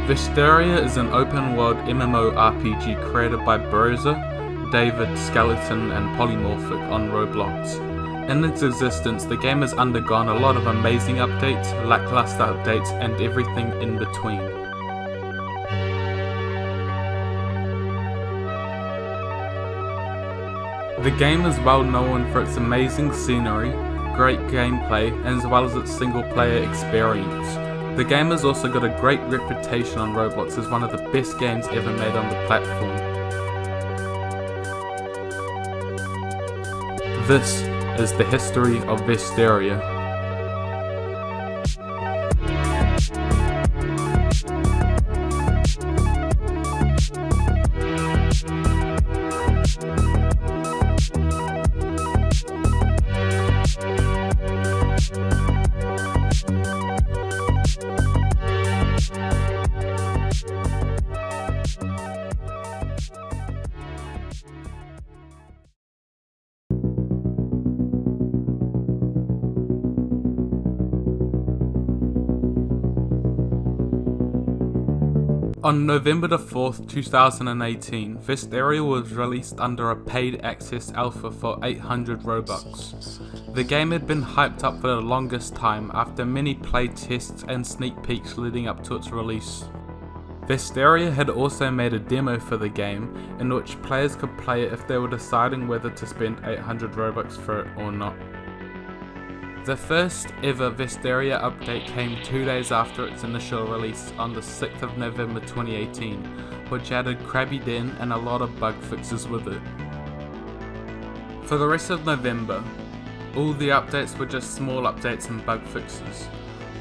Wisteria is an open-world MMORPG created by berezaa, David, Skeleton and Polymorphic on Roblox. In its existence, the game has undergone a lot of amazing updates, lackluster updates and everything in between. The game is well known for its amazing scenery, great gameplay, as well as its single-player experience. The game has also got a great reputation on Roblox as one of the best games ever made on the platform. This is the history of Vesteria. On November the 4th, 2018, Vesteria was released under a paid access alpha for 800 Robux. The game had been hyped up for the longest time after many play tests and sneak peeks leading up to its release. Vesteria had also made a demo for the game in which players could play it if they were deciding whether to spend 800 Robux for it or not. The first ever Wisteria update came 2 days after its initial release on the 6th of November 2018, which added Krabby Den and a lot of bug fixes with it. For the rest of November, all the updates were just small updates and bug fixes.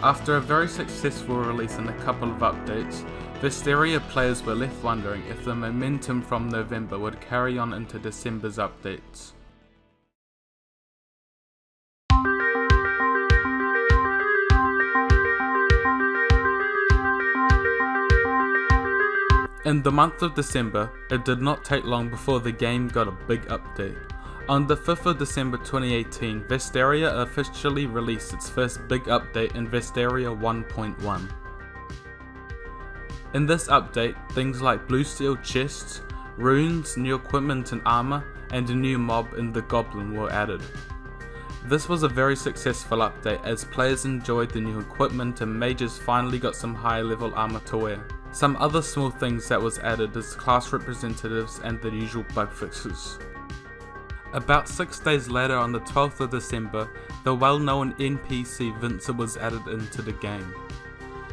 After a very successful release and a couple of updates, Wisteria players were left wondering if the momentum from November would carry on into December's updates. In the month of December, it did not take long before the game got a big update. On the 5th of December 2018, Wisteria officially released its first big update in Wisteria 1.1. In this update, things like blue steel chests, runes, new equipment and armor, and a new mob in the Goblin were added. This was a very successful update as players enjoyed the new equipment and mages finally got some high level armor to wear. Some other small things that was added is class representatives and the usual bug fixes. About 6 days later on the 12th of December, the well-known NPC Vincent was added into the game.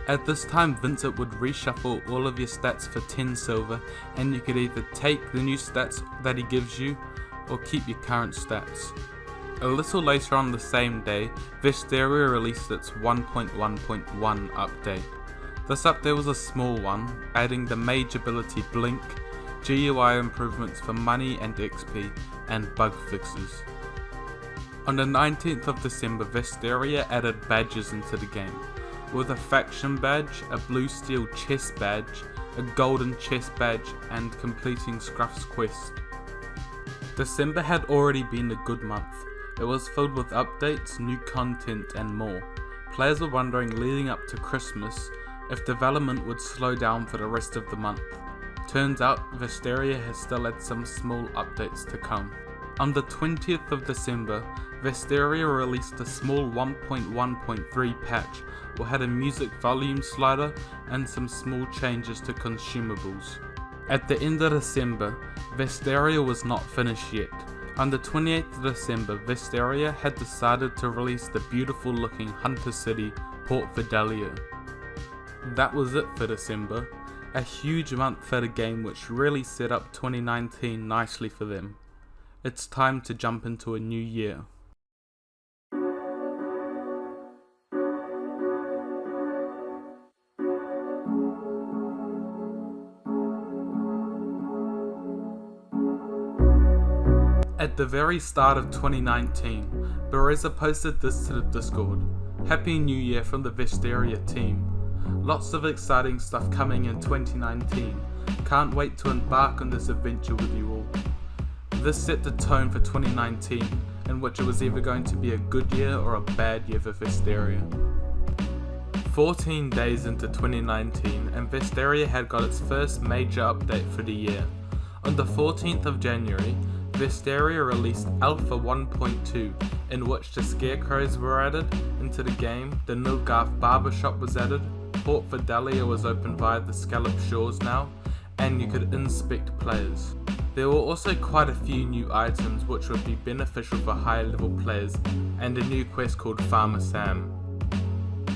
At this time Vincent would reshuffle all of your stats for 10 silver and you could either take the new stats that he gives you or keep your current stats. A little later on the same day, Wisteria released its 1.1.1 update. This update was a small one, adding the mage ability Blink, GUI improvements for money and XP, and bug fixes. On the 19th of December, Wisteria added badges into the game, with a faction badge, a blue steel chest badge, a golden chest badge, and completing Scruff's quest. December had already been a good month. It was filled with updates, new content, and more. Players were wondering leading up to Christmas if development would slow down for the rest of the month. Turns out, Wisteria has still had some small updates to come. On the 20th of December, Wisteria released a small 1.1.3 patch which had a music volume slider and some small changes to consumables. At the end of December, Wisteria was not finished yet. On the 28th of December, Wisteria had decided to release the beautiful looking Hunter City, Port Fidelia. That was it for December, a huge month for the game which really set up 2019 nicely for them. It's time to jump into a new year. At the very start of 2019, berezaa posted this to the Discord. Happy New Year from the Wisteria team. Lots of exciting stuff coming in 2019. Can't wait to embark on this adventure with you all. This set the tone for 2019, in which it was either going to be a good year or a bad year for Wisteria. 14 days into 2019, and Wisteria had got its first major update for the year. On the 14th of January, Wisteria released Alpha 1.2, in which the scarecrows were added into the game, the Nilgarth barbershop was added, Port Fidelia was open via the Scallop Shores now, and you could inspect players. There were also quite a few new items which would be beneficial for higher level players, and a new quest called Farmer Sam.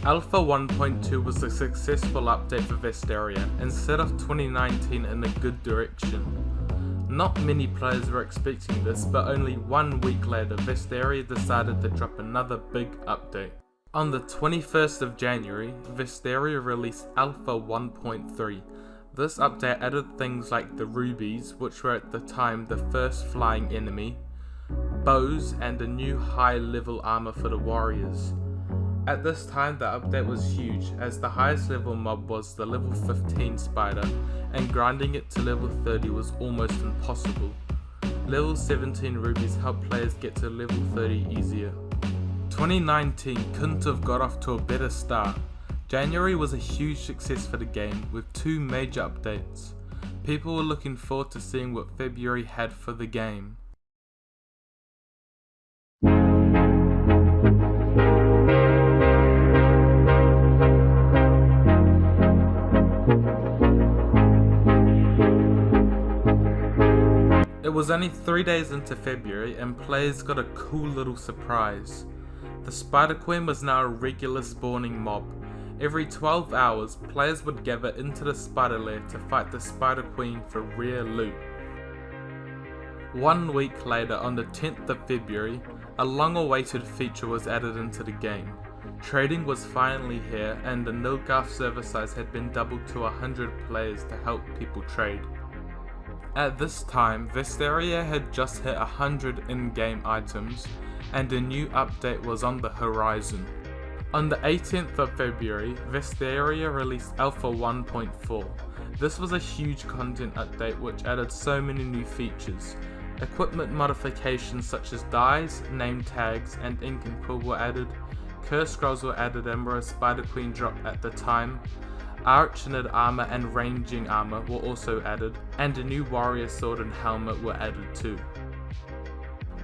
Alpha 1.2 was a successful update for Wisteria and set off 2019 in a good direction. Not many players were expecting this, but only 1 week later Wisteria decided to drop another big update. On the 21st of January, Wisteria released Alpha 1.3. This update added things like the rubies, which were at the time the first flying enemy, bows, and a new high level armor for the warriors. At this time the update was huge, as the highest level mob was the level 15 spider, and grinding it to level 30 was almost impossible. Level 17 rubies helped players get to level 30 easier. 2019 couldn't have got off to a better start. January was a huge success for the game with 2 major updates. People were looking forward to seeing what February had for the game. It was only 3 days into February and players got a cool little surprise. The Spider Queen was now a regular spawning mob. Every 12 hours, players would gather into the spider lair to fight the Spider Queen for rare loot. 1 week later, on the 10th of February, a long-awaited feature was added into the game. Trading was finally here, and the Nilgarth server size had been doubled to 100 players to help people trade. At this time, Wisteria had just hit 100 in-game items, and a new update was on the horizon. On the 18th of February, Wisteria released Alpha 1.4. This was a huge content update which added so many new features. Equipment modifications such as dyes, name tags, and ink and quill were added. Curse scrolls were added and were a Spider Queen drop at the time. Arachnid armor and ranging armor were also added, and a new warrior sword and helmet were added too.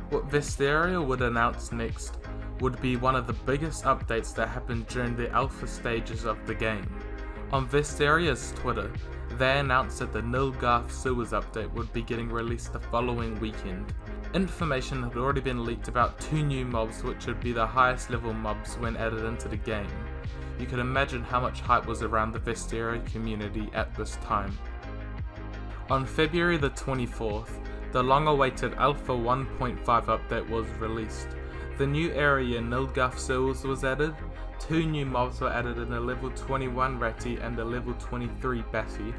What Wisteria would announce next would be one of the biggest updates that happened during the alpha stages of the game. On Wisteria's Twitter, they announced that the Nilgarth Sewers update would be getting released the following weekend. Information had already been leaked about 2 new mobs which would be the highest level mobs when added into the game. You can imagine how much hype was around the Wisteria community at this time. On February the 24th, the long-awaited Alpha 1.5 update was released. The new area Nilgarth Sewers was added, 2 new mobs were added in a level 21 Ratty and a level 23 Batty.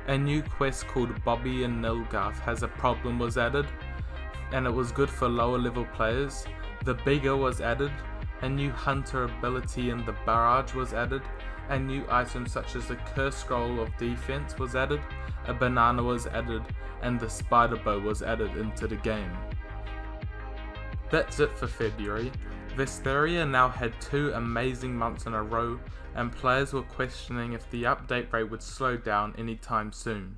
A new quest called Bobby and Nilgarth Has a Problem was added, and it was good for lower level players. The Beggar was added, a new hunter ability in the barrage was added, and new items such as the Curse Scroll of Defense was added, a banana was added, and the spider bow was added into the game. That's it for February. Wisteria now had 2 amazing months in a row, and players were questioning if the update rate would slow down anytime soon.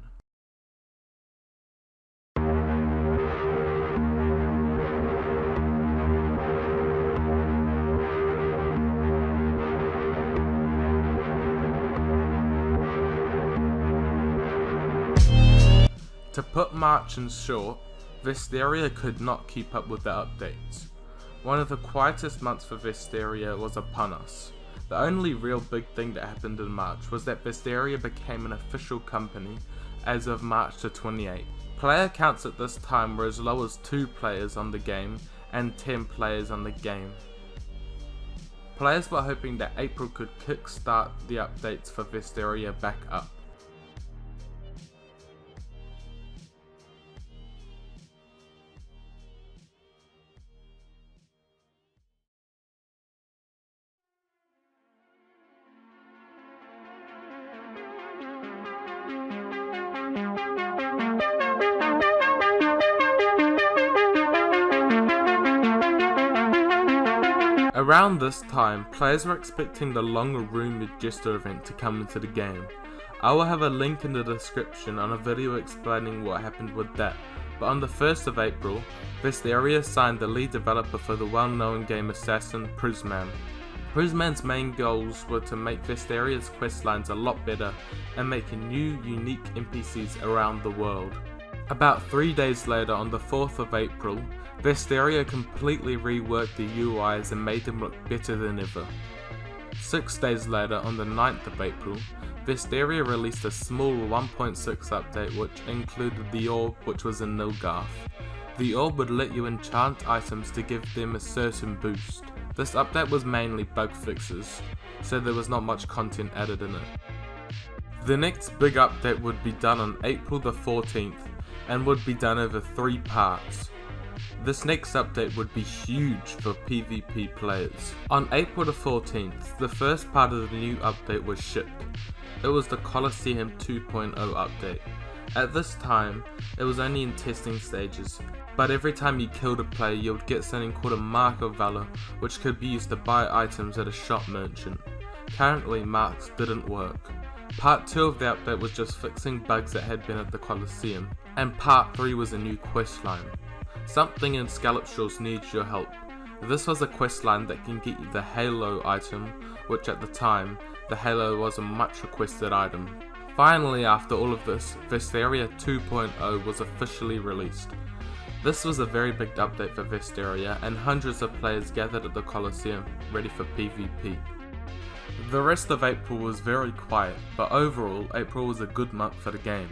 To put March in short, Wisteria could not keep up with the updates. One of the quietest months for Wisteria was upon us. The only real big thing that happened in March was that Wisteria became an official company as of March the 28th. Player counts at this time were as low as 2 players on the game and 10 players on the game. Players were hoping that April could kickstart the updates for Wisteria back up. Around this time, players were expecting the longer Rumored Jester event to come into the game. I will have a link in the description on a video explaining what happened with that, but on the 1st of April, Wisteria signed the lead developer for the well-known game assassin Prisman. Prisman's main goals were to make Westeria's questlines a lot better and make new, unique NPCs around the world. About 3 days later, on the 4th of April, Wisteria completely reworked the UIs and made them look better than ever. 6 days later, on the 9th of April, Wisteria released a small 1.6 update which included the orb, which was in Nilgarth. The orb would let you enchant items to give them a certain boost. This update was mainly bug fixes, so there was not much content added in it. The next big update would be done on April the 14th and would be done over 3 parts. This next update would be huge for PvP players. On April the 14th, the first part of the new update was shipped. It was the Colosseum 2.0 update. At this time, it was only in testing stages, but every time you killed a player you would get something called a Mark of Valor, which could be used to buy items at a shop merchant. Currently, marks didn't work. Part 2 of the update was just fixing bugs that had been at the Colosseum, and Part 3 was a new questline. Something in Scallop Shores needs your help. This was a questline that can get you the Halo item, which at the time, the Halo was a much requested item. Finally, after all of this, Wisteria 2.0 was officially released. This was a very big update for Wisteria, and hundreds of players gathered at the Colosseum, ready for PvP. The rest of April was very quiet, but overall, April was a good month for the game.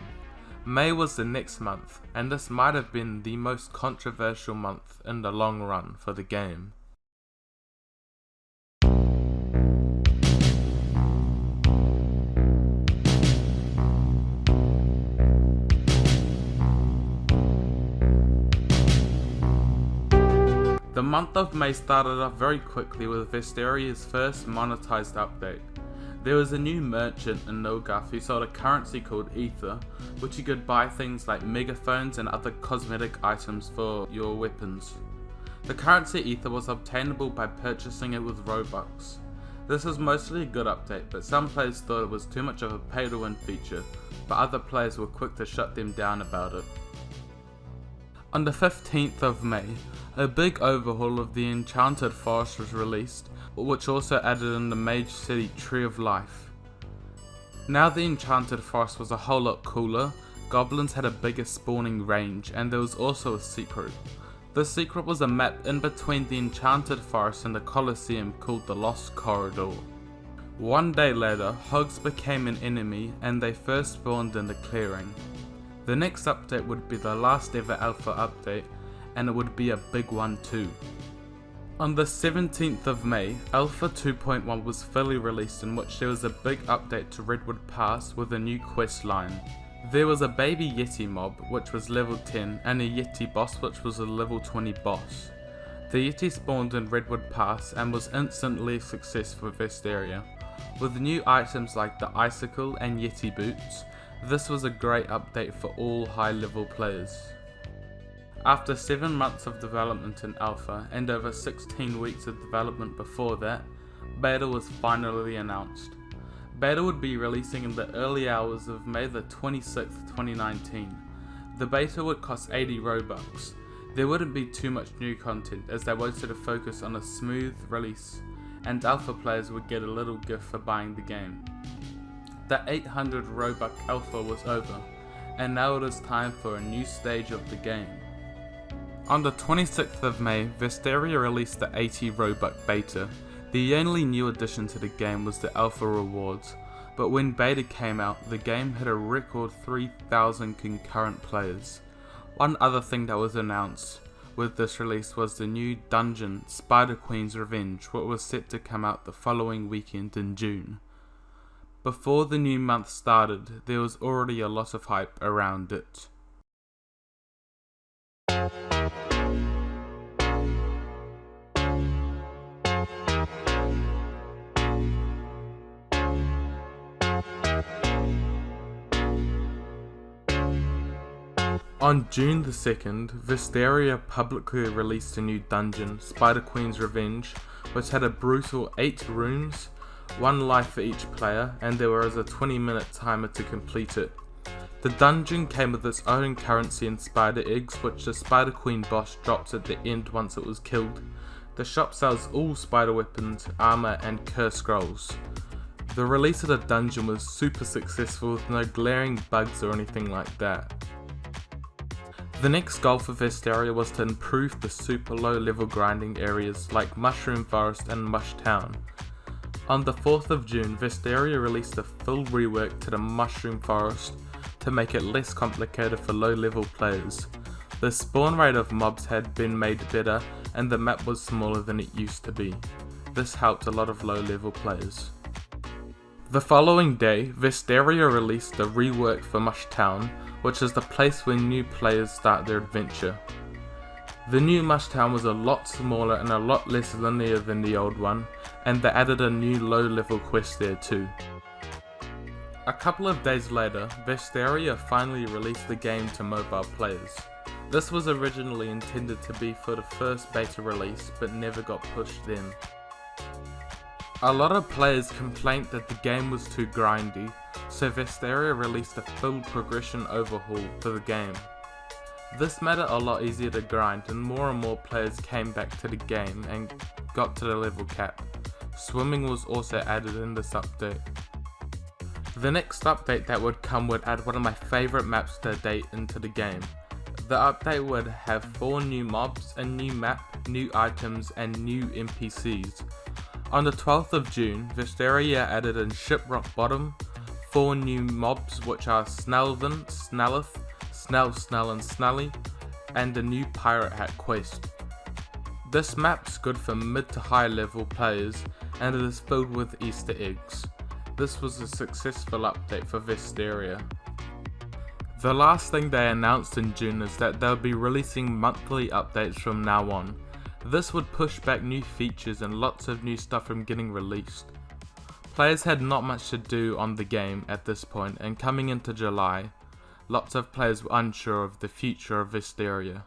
May was the next month, and this might have been the most controversial month in the long run for the game. The month of May started off very quickly with Wisteria's first monetized update. There was a new merchant in Nilgarth who sold a currency called Ether, which you could buy things like megaphones and other cosmetic items for your weapons. The currency Ether was obtainable by purchasing it with Roblox. This was mostly a good update, but some players thought it was too much of a pay-to-win feature, but other players were quick to shut them down about it. On the 15th of May, a big overhaul of the Enchanted Forest was released, which also added in the Mage City Tree of Life. Now the Enchanted Forest was a whole lot cooler, goblins had a bigger spawning range, and there was also a secret. The secret was a map in between the Enchanted Forest and the Colosseum called the Lost Corridor. One day later, hogs became an enemy and they first spawned in the clearing. The next update would be the last ever alpha update, and it would be a big one too. On the 17th of May, Alpha 2.1 was fully released, in which there was a big update to Redwood Pass with a new quest line. There was a baby Yeti mob which was level 10 and a Yeti boss which was a level 20 boss. The Yeti spawned in Redwood Pass and was instantly a success for Wisteria. With new items like the Icicle and Yeti boots, this was a great update for all high level players. After 7 months of development in Alpha and over 16 weeks of development before that, Beta was finally announced. Beta would be releasing in the early hours of May the 26th, 2019. The beta would cost 80 Robux. There wouldn't be too much new content as they wanted to focus on a smooth release, and Alpha players would get a little gift for buying the game. The 800 Robux Alpha was over, and now it is time for a new stage of the game. On the 26th of May, Wisteria released the 80 Robux Beta. The only new addition to the game was the Alpha rewards, but when Beta came out, the game hit a record 3,000 concurrent players. One other thing that was announced with this release was the new dungeon, Spider Queen's Revenge, which was set to come out the following weekend in June. Before the new month started, there was already a lot of hype around it. On June the 2nd, Wisteria publicly released a new dungeon, Spider Queen's Revenge, which had a brutal 8 runes, 1 life for each player, and there was a 20-minute timer to complete it. The dungeon came with its own currency and spider eggs, which the Spider Queen boss drops at the end once it was killed. The shop sells all spider weapons, armor, and curse scrolls. The release of the dungeon was super successful with no glaring bugs or anything like that. The next goal for Vesteria was to improve the super low level grinding areas like Mushroom Forest and Mush Town. On the 4th of June, Wisteria released a full rework to the Mushroom Forest to make it less complicated for low level players. The spawn rate of mobs had been made better and the map was smaller than it used to be. This helped a lot of low level players. The following day, Wisteria released a rework for Mush Town, which is the place where new players start their adventure. The new Mush Town was a lot smaller and a lot less linear than the old one, and they added a new low level quest there too. A couple of days later, Wisteria finally released the game to mobile players. This was originally intended to be for the first beta release, but never got pushed then. A lot of players complained that the game was too grindy, so Wisteria released a full progression overhaul for the game. This made it a lot easier to grind and more players came back to the game and got to the level cap. Swimming was also added in this update. The next update that would come would add one of my favourite maps to date into the game. The update would have 4 new mobs, a new map, new items and new NPCs. On the 12th of June, Wisteria added in Shiprock Bottom 4 new mobs which are Snelvin, Snelleth, Snell and Snelly, and a new Pirate Hat quest. This map's good for mid to high level players and it is filled with Easter eggs. This was a successful update for Wisteria. The last thing they announced in June is that they'll be releasing monthly updates from now on. This would push back new features and lots of new stuff from getting released. Players had not much to do on the game at this point, and coming into July, lots of players were unsure of the future of Wisteria.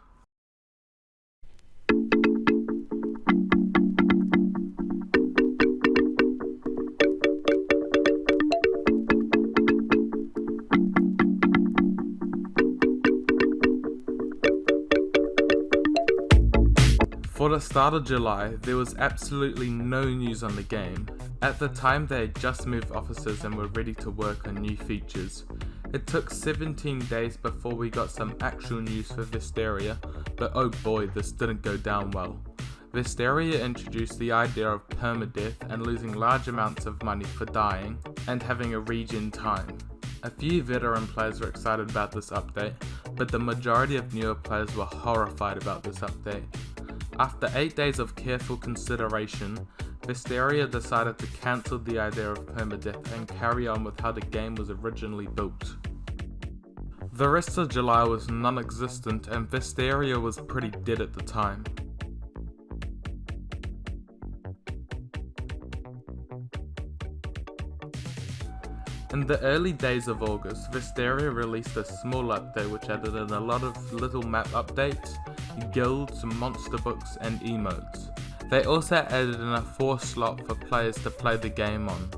For the start of July, there was absolutely no news on the game. At the time they had just moved offices and were ready to work on new features. It took 17 days before we got some actual news for Wisteria, but oh boy, this didn't go down well. Wisteria introduced the idea of permadeath and losing large amounts of money for dying, and having a regen time. A few veteran players were excited about this update, but the majority of newer players were horrified about this update. After 8 days of careful consideration, Wisteria decided to cancel the idea of permadeath and carry on with how the game was originally built. The rest of July was non-existent and Wisteria was pretty dead at the time. In the early days of August, Wisteria released a small update which added in a lot of little map updates, guilds, monster books and emotes. They also added in a 4 slot for players to play the game on.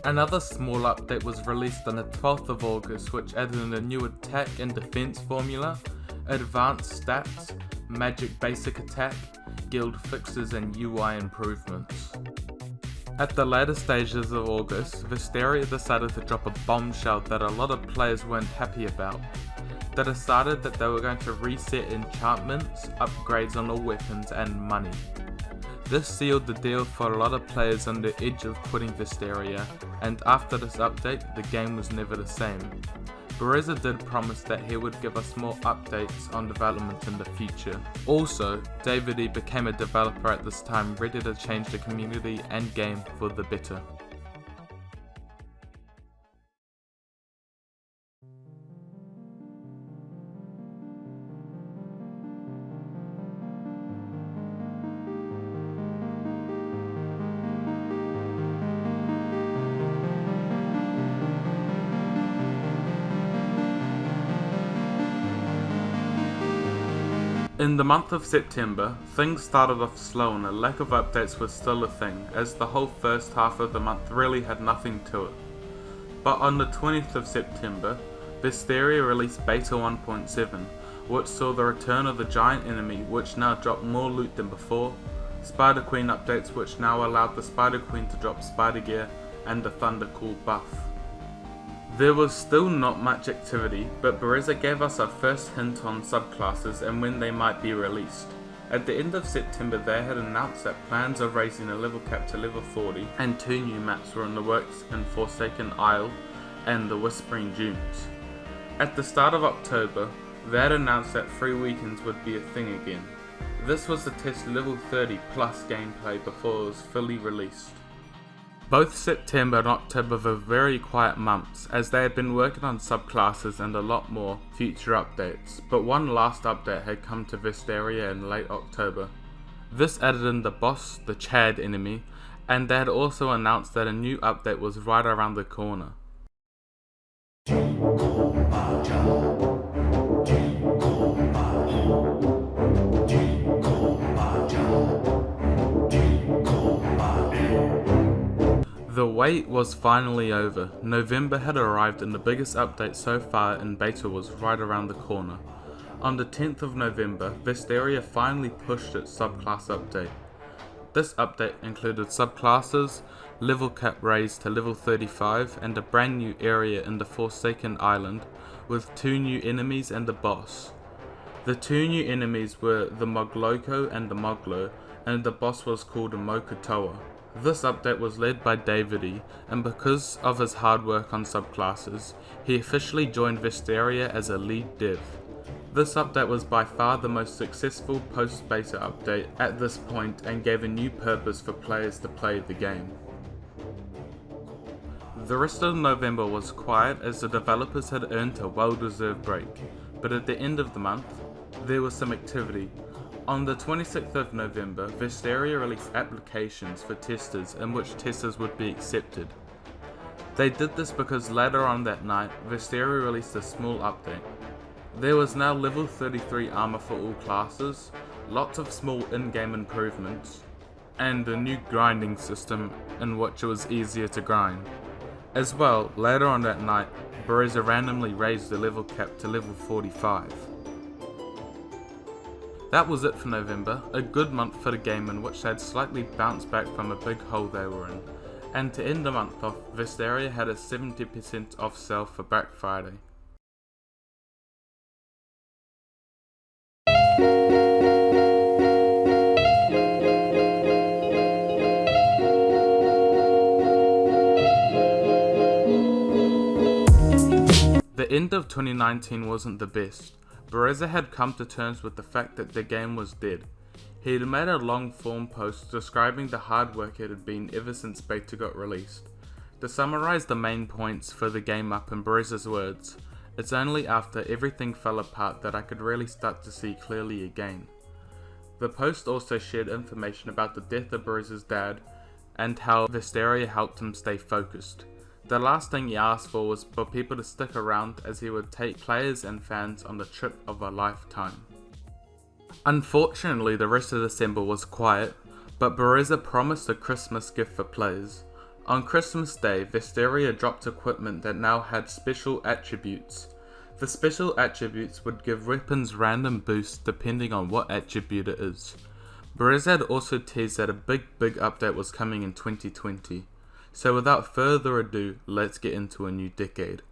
Another small update was released on the 12th of August which added in a new attack and defense formula, advanced stats, magic basic attack, guild fixes and UI improvements. At the later stages of August, Wisteria decided to drop a bombshell that a lot of players weren't happy about. They decided that they were going to reset enchantments, upgrades on all weapons and money. This sealed the deal for a lot of players on the edge of quitting Wisteria, and after this update, the game was never the same. Berezaa did promise that he would give us more updates on development in the future. Also, David E became a developer at this time ready to change the community and game for the better. In the month of September, things started off slow and a lack of updates was still a thing, as the whole first half of the month really had nothing to it. But on the 20th of September, Wisteria released Beta 1.7, which saw the return of the giant enemy, which now dropped more loot than before, Spider Queen updates which now allowed the Spider Queen to drop spider gear, and the Thunder Call buff. There was still not much activity, but berezaa gave us our first hint on subclasses and when they might be released. At the end of September they had announced that plans of raising a level cap to level 40 and 2 new maps were in the works in Forsaken Isle and the Whispering Dunes. At the start of October, they had announced that free weekends would be a thing again. This was to test level 30 plus gameplay before it was fully released. Both September and October were very quiet months, as they had been working on subclasses and a lot more future updates, but one last update had come to Wisteria in late October. This added in the boss, the Chad enemy, and they had also announced that a new update was right around the corner. The wait was finally over. November had arrived and the biggest update so far in beta was right around the corner. On the 10th of November, Wisteria finally pushed its subclass update. This update included subclasses, level cap raised to level 35 and a brand new area in the Forsaken Island with 2 new enemies and a boss. The 2 new enemies were the Mogloko and the Moglo, and the boss was called a Mokutoa. This update was led by David, and because of his hard work on subclasses, he officially joined Wisteria as a lead dev. This update was by far the most successful post-beta update at this point and gave a new purpose for players to play the game. The rest of November was quiet as the developers had earned a well-deserved break, but at the end of the month, there was some activity. On the 26th of November, Wisteria released applications for testers in which testers would be accepted. They did this because later on that night, Wisteria released a small update. There was now level 33 armor for all classes, lots of small in-game improvements, and a new grinding system in which it was easier to grind. As well, later on that night, berezaa randomly raised the level cap to level 45. That was it for November, a good month for the game in which they had slightly bounced back from a big hole they were in. And to end the month off, Wisteria had a 70% off sale for Black Friday. The end of 2019 wasn't the best. berezaa had come to terms with the fact that the game was dead. He had made a long form post describing the hard work it had been ever since beta got released. To summarize the main points for the game up in berezaa's words, it's only after everything fell apart that I could really start to see clearly again. The post also shared information about the death of berezaa's dad and how Wisteria helped him stay focused. The last thing he asked for was for people to stick around as he would take players and fans on the trip of a lifetime. Unfortunately, the rest of December was quiet, but berezaa promised a Christmas gift for players. On Christmas Day, Wisteria dropped equipment that now had special attributes. The special attributes would give weapons random boosts depending on what attribute it is. berezaa had also teased that a big update was coming in 2020. So without further ado, let's get into a new decade.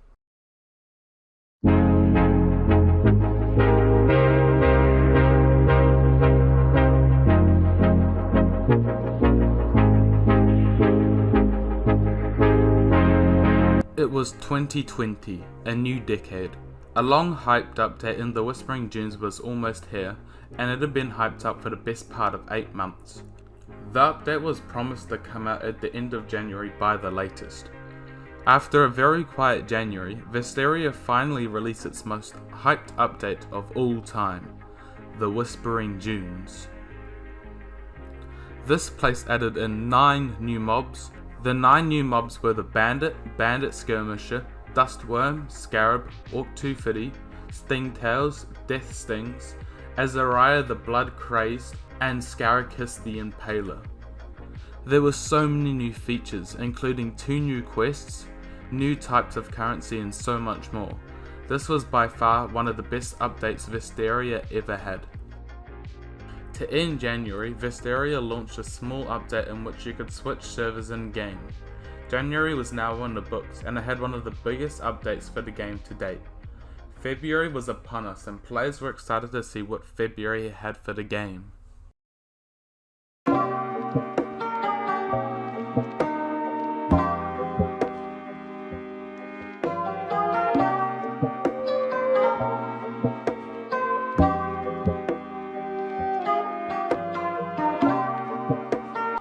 It was 2020, a new decade. A long hyped update in the Whispering Dunes was almost here, and it had been hyped up for the best part of 8 months. The update was promised to come out at the end of January by the latest. After a very quiet January, Wisteria finally released its most hyped update of all time, the Whispering Dunes. This place added in 9 new mobs. The 9 new mobs were the Bandit Skirmisher, Dustworm, Scarab, Orc 250, Stingtails, Death Stings, Azariah the Blood-Crazed, and Scaricus the Impaler. There were so many new features, including 2 new quests, new types of currency, and so much more. This was by far one of the best updates Wisteria ever had. To end January, Wisteria launched a small update in which you could switch servers in-game. January was now in the books, and it had one of the biggest updates for the game to date. February was upon us, and players were excited to see what February had for the game.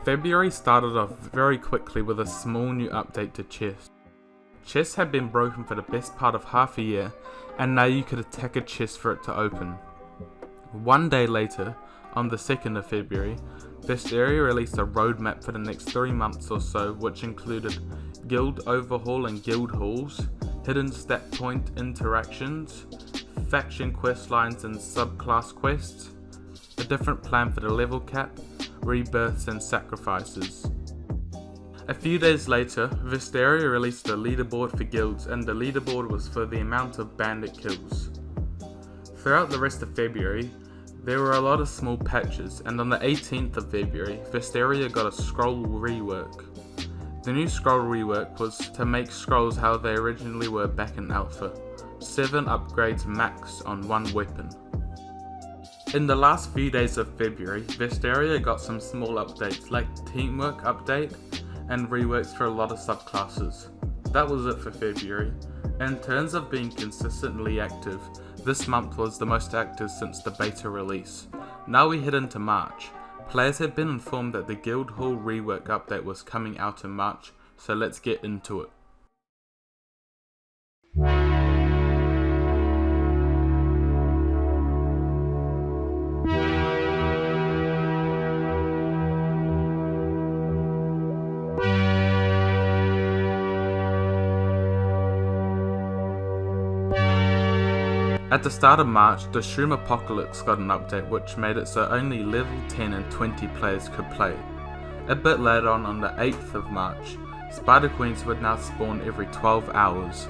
February started off very quickly with a small new update to chests. Chests had been broken for the best part of half a year, and now you could attack a chest for it to open. One day later, on the 2nd of February, History released a roadmap for the next 3 months or so, which included guild overhaul and guild halls, hidden stat point interactions, faction quest lines and subclass quests, a different plan for the level cap, rebirths and sacrifices. A few days later, Wisteria released a leaderboard for guilds, and the leaderboard was for the amount of bandit kills. Throughout the rest of February, there were a lot of small patches, and on the 18th of February, Wisteria got a scroll rework. The new scroll rework was to make scrolls how they originally were back in alpha, 7 upgrades max on 1 weapon. In the last few days of February, Wisteria got some small updates like teamwork update and reworks for a lot of subclasses. That was it for February. In terms of being consistently active, this month was the most active since the beta release. Now we head into March. Players have been informed that the Guild Hall rework update was coming out in March, so let's get into it. At the start of March, the Shroom Apocalypse got an update which made it so only level 10 and 20 players could play. A bit later on the 8th of March, Spider Queens would now spawn every 12 hours.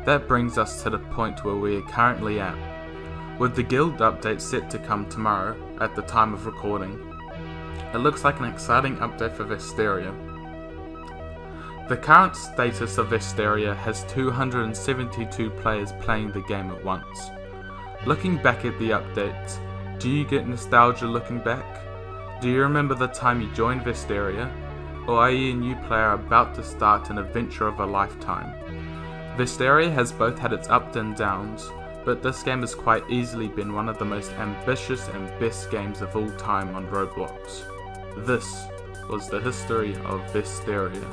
That brings us to the point where we are currently at, with the guild update set to come tomorrow at the time of recording. It looks like an exciting update for Wisteria. The current status of Wisteria has 272 players playing the game at once. Looking back at the updates, do you get nostalgia looking back? Do you remember the time you joined Wisteria? Or are you a new player about to start an adventure of a lifetime? Wisteria has both had its ups and downs, but this game has quite easily been one of the most ambitious and best games of all time on Roblox. This was the history of Vesteria.